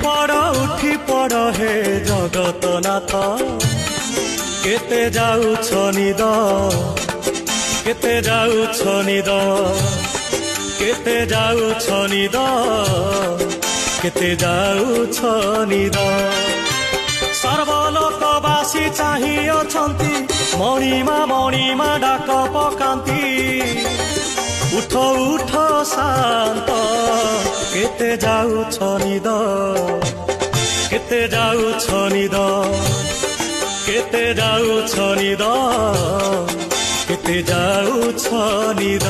उठी पड़ हे जगतनाथ केते जाउछ निद केते जाउछ निद केते जाउछ निद केते जाउछ निद सर्वलोकवासी चाहि अछंती मणिमा डाक पकांती उठ उठ शांत केते जाउछ निद केते जाउछ निद केते जाउछ निद केते जाउछ निद।